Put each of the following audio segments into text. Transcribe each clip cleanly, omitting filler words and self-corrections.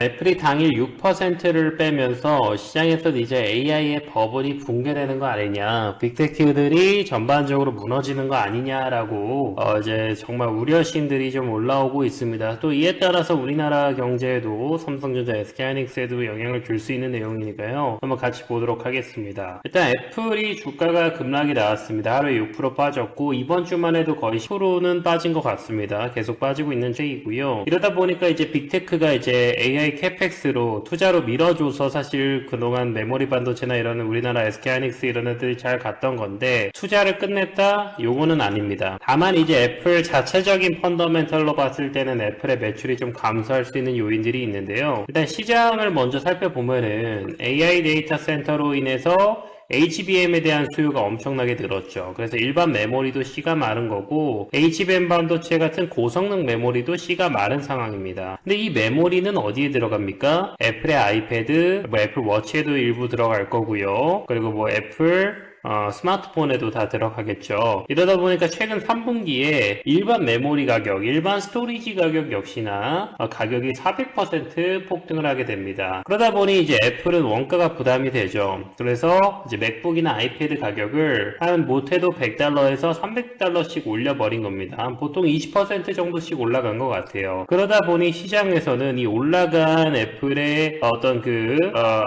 애플이 당일 6%를 빼면서 시장에서 이제 AI의 버블이 붕괴되는 거 아니냐, 빅테크들이 전반적으로 무너지는 거 아니냐라고 이제 정말 우려신들이 좀 올라오고 있습니다. 또 이에 따라서 우리나라 경제에도 삼성전자, SK하이닉스에도 영향을 줄 수 있는 내용이니까요. 한번 같이 보도록 하겠습니다. 일단 애플이 주가가 급락이 나왔습니다. 하루에 6% 빠졌고 이번 주만 해도 거의 10%는 빠진 것 같습니다. 계속 빠지고 있는 추이고요. 이러다 보니까 이제 빅테크가 이제 AI 캐펙스로 투자로 밀어줘서 사실 그동안 메모리 반도체나 이런 우리나라 SK하이닉스 이런 애들이 잘 갔던 건데 투자를 끝냈다? 요거는 아닙니다. 다만 이제 애플 자체적인 펀더멘털로 봤을 때는 애플의 매출이 좀 감소할 수 있는 요인들이 있는데요. 일단 시장을 먼저 살펴보면은 AI 데이터 센터로 인해서 HBM에 대한 수요가 엄청나게 늘었죠. 그래서 일반 메모리도 C가 마른 거고 HBM 반도체 같은 고성능 메모리도 C가 마른 상황입니다. 근데 이 메모리는 어디에 들어갑니까? 애플의 아이패드, 애플 워치에도 일부 들어갈 거고요. 그리고 애플 스마트폰에도 다 들어가겠죠. 이러다 보니까 최근 3분기에 일반 메모리 가격, 일반 스토리지 가격 역시나 가격이 400% 폭등을 하게 됩니다. 그러다 보니 이제 애플은 원가가 부담이 되죠. 그래서 이제 맥북이나 아이패드 가격을 한 못해도 $100에서 $300씩 올려버린 겁니다. 보통 20% 정도씩 올라간 것 같아요. 그러다 보니 시장에서는 이 올라간 애플의 어떤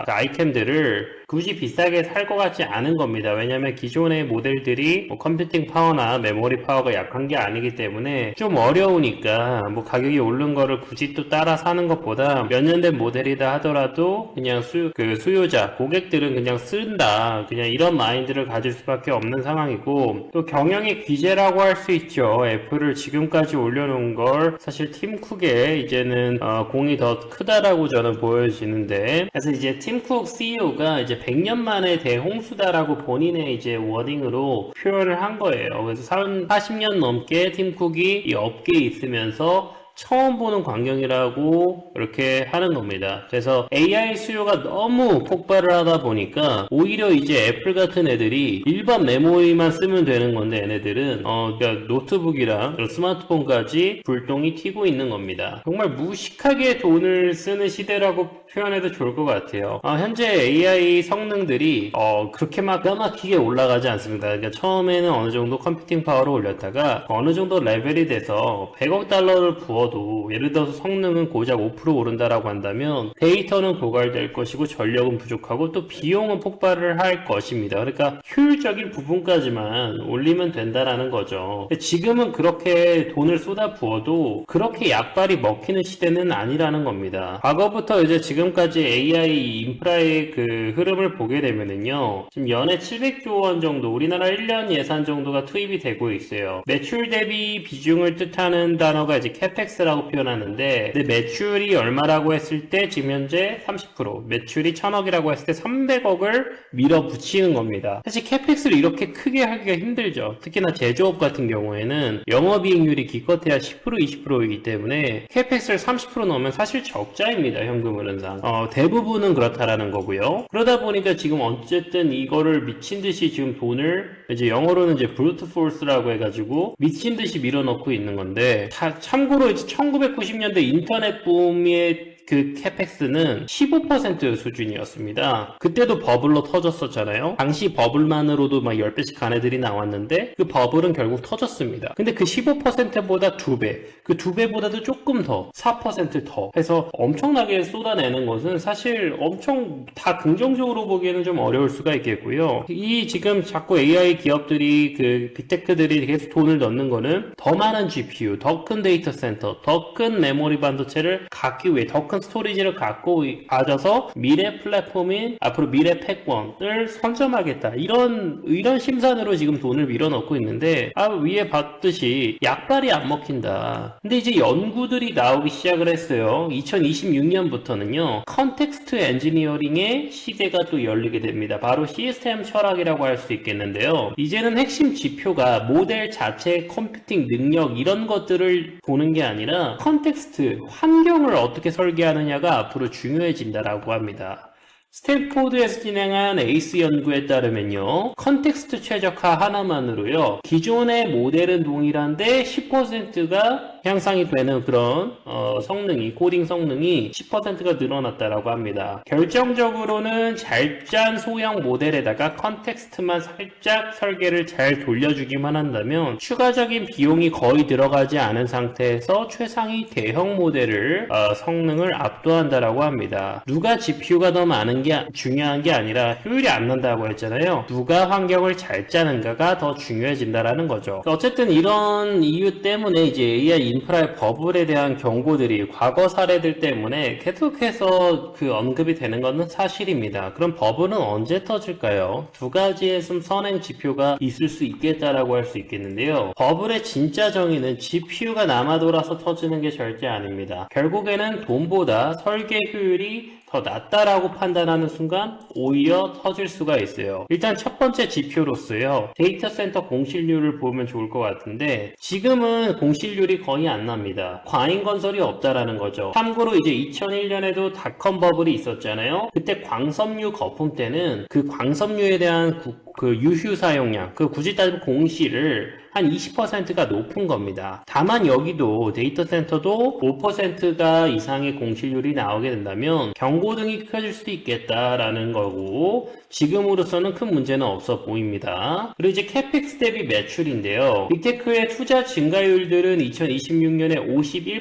아이템들을 굳이 비싸게 살 것 같지 않은 겁니다. 왜냐면 기존의 모델들이 컴퓨팅 파워나 메모리 파워가 약한 게 아니기 때문에 좀 어려우니까 가격이 오른 거를 굳이 또 따라 사는 것보다 몇 년 된 모델이다 하더라도 그냥 수요자, 고객들은 그냥 쓴다. 그냥 이런 마인드를 가질 수밖에 없는 상황이고 또 경영의 귀재라고 할 수 있죠. 애플을 지금까지 올려놓은 걸 사실 팀 쿡에 이제는 공이 더 크다라고 저는 보여지는데 그래서 이제 팀 쿡 CEO가 이제 100년 만에 대홍수다라고 본인의 이제 워딩으로 표현을 한 거예요. 그래서 40년 넘게 팀 쿡이 이 업계에 있으면서 처음 보는 광경이라고 이렇게 하는 겁니다. 그래서 AI 수요가 너무 폭발을 하다 보니까 오히려 이제 애플 같은 애들이 일반 메모리만 쓰면 되는 건데 얘네들은 그러니까 노트북이랑 스마트폰까지 불똥이 튀고 있는 겁니다. 정말 무식하게 돈을 쓰는 시대라고 표현해도 좋을 것 같아요. 현재 AI 성능들이 그렇게 막 까맣게 올라가지 않습니다. 그러니까 처음에는 어느 정도 컴퓨팅 파워를 올렸다가 어느 정도 레벨이 돼서 $100억 부어도 예를 들어서 성능은 고작 5% 오른다라고 한다면 데이터는 고갈될 것이고 전력은 부족하고 또 비용은 폭발을 할 것입니다. 그러니까 효율적인 부분까지만 올리면 된다라는 거죠. 지금은 그렇게 돈을 쏟아 부어도 그렇게 약발이 먹히는 시대는 아니라는 겁니다. 과거부터 이제 지금까지 AI 인프라의 그 흐름을 보게 되면은요, 지금 연에 700조 원 정도, 우리나라 1년 예산 정도가 투입이 되고 있어요. 매출 대비 비중을 뜻하는 단어가 이제 캐펙스라고 표현하는데, 근데 매출이 얼마라고 했을 때 지금 현재 30%, 매출이 1000억이라고 했을 때 300억을 밀어붙이는 겁니다. 사실 캐펙스를 이렇게 크게 하기가 힘들죠. 특히나 제조업 같은 경우에는 영업이익률이 기껏해야 10% 20%이기 때문에 캐펙스를 30% 넣으면 사실 적자입니다. 현금 흐름상. 대부분은 그렇다라는 거고요. 그러다 보니까 지금 어쨌든 이거를 미친 듯이 지금 돈을 이제 영어로는 이제 브루트 포스라고 해가지고 미친 듯이 밀어넣고 있는 건데 참고로 이제 1990년대 인터넷 붐의 그 캐펙스는 15% 수준이었습니다. 그때도 버블로 터졌었잖아요. 당시 버블만으로도 막 10배씩 간 애들이 나왔는데 그 버블은 결국 터졌습니다. 근데 그 15%보다 2배, 그 2배보다도 조금 더 4% 더 해서 엄청나게 쏟아내는 것은 사실 엄청 다 긍정적으로 보기에는 좀 어려울 수가 있겠고요. 이 지금 자꾸 AI 기업들이 그 빅테크들이 계속 돈을 넣는 거는 더 많은 GPU, 더 큰 데이터 센터, 더 큰 메모리 반도체를 갖기 위해 더 큰 스토리지를 갖고 가져서 미래 플랫폼인 앞으로 미래 패권을 선점하겠다 이런 심산으로 지금 돈을 밀어넣고 있는데 위에 봤듯이 약발이 안 먹힌다. 근데 이제 연구들이 나오기 시작을 했어요. 2026년부터는요 컨텍스트 엔지니어링의 시대가 또 열리게 됩니다. 바로 시스템 철학이라고 할 수 있겠는데요. 이제는 핵심 지표가 모델 자체의 컴퓨팅 능력 이런 것들을 보는 게 아니라 컨텍스트 환경을 어떻게 설계하느냐가 앞으로 중요해진다라고 합니다. 스탠포드에서 진행한 에이스 연구에 따르면요, 컨텍스트 최적화 하나만으로요, 기존의 모델은 동일한데 10%가 향상이 되는 그런 성능이 코딩 성능이 10%가 늘어났다라고 합니다. 결정적으로는 잘 짠 소형 모델에다가 컨텍스트만 살짝 설계를 잘 돌려주기만 한다면 추가적인 비용이 거의 들어가지 않은 상태에서 최상위 대형 모델을 성능을 압도한다라고 합니다. 누가 GPU가 더 많은 게 중요한 게 아니라 효율이 안 난다고 했잖아요. 누가 환경을 잘 짜는가가 더 중요해진다라는 거죠. 어쨌든 이런 이유 때문에 이제 AI 인프라의 버블에 대한 경고들이 과거 사례들 때문에 계속해서 그 언급이 되는 것은 사실입니다. 그럼 버블은 언제 터질까요? 두 가지의 선행 지표가 있을 수 있겠다라고 할 수 있겠는데요. 버블의 진짜 정의는 GPU가 남아 돌아서 터지는 게 절대 아닙니다. 결국에는 돈보다 설계 효율이 더 낫다라고 판단하는 순간 오히려 터질 수가 있어요. 일단 첫 번째 지표로서요. 데이터 센터 공실률을 보면 좋을 것 같은데 지금은 공실률이 거의 안 납니다. 과잉 건설이 없다라는 거죠. 참고로 이제 2001년에도 닷컴 버블이 있었잖아요. 그때 광섬유 거품 때는 그 광섬유에 대한 그 유휴 사용량, 그 굳이 따지면 공실을 한 20%가 높은 겁니다. 다만 여기도 데이터 센터도 5%가 이상의 공실률이 나오게 된다면 경고등이 켜질 수도 있겠다라는 거고 지금으로서는 큰 문제는 없어 보입니다. 그리고 이제 캐펙스 대비 매출인데요. 빅테크의 투자 증가율들은 2026년에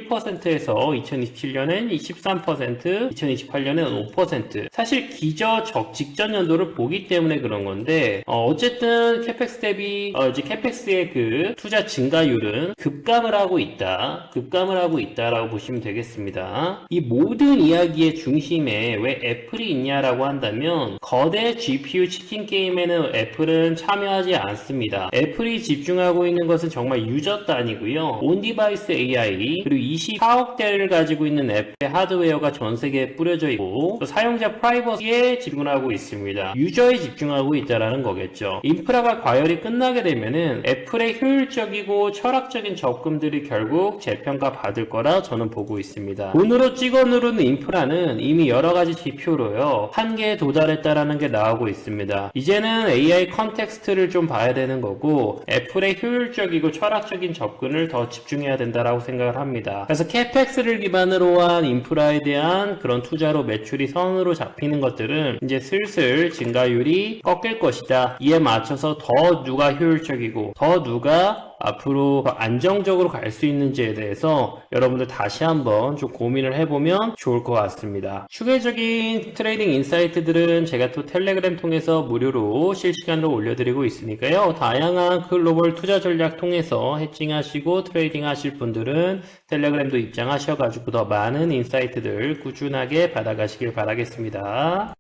51%에서 2027년엔 23%, 2028년엔 5%. 사실 직전 연도를 보기 때문에 그런 건데 어쨌든 캐펙스 대비 이제 캐펙스의 그 투자 증가율은 급감을 하고 있다라고 보시면 되겠습니다. 이 모든 이야기의 중심에 왜 애플이 있냐라고 한다면 거대 GPU 치킨 게임에는 애플은 참여하지 않습니다. 애플이 집중하고 있는 것은 정말 유저 단위고요. 온 디바이스 AI 그리고 24억 대를 가지고 있는 애플의 하드웨어가 전 세계에 뿌려져 있고 또 사용자 프라이버시에 집중하고 있습니다. 유저에 집중하고 있다라는 거겠죠. 인프라가 과열이 끝나게 되면은 애플의 효율적이고 철학적인 접근들이 결국 재평가 받을 거라 저는 보고 있습니다. 돈으로 찍어 누르는 인프라는 이미 여러 가지 지표로요. 한계에 도달했다라는 게 나오고 있습니다. 이제는 AI 컨텍스트를 좀 봐야 되는 거고 애플의 효율적이고 철학적인 접근을 더 집중해야 된다라고 생각을 합니다. 그래서 캐펙스를 기반으로 한 인프라에 대한 그런 투자로 매출이 선으로 잡히는 것들은 이제 슬슬 증가율이 꺾일 것이다. 이에 맞춰서 더 누가 효율적이고 더 누가 앞으로 안정적으로 갈 수 있는지에 대해서 여러분들 다시 한번 좀 고민을 해보면 좋을 것 같습니다. 추가적인 트레이딩 인사이트들은 제가 또 텔레그램 통해서 무료로 실시간으로 올려드리고 있으니까요. 다양한 글로벌 투자 전략 통해서 해칭하시고 트레이딩 하실 분들은 텔레그램도 입장하셔가지고 더 많은 인사이트들 꾸준하게 받아가시길 바라겠습니다.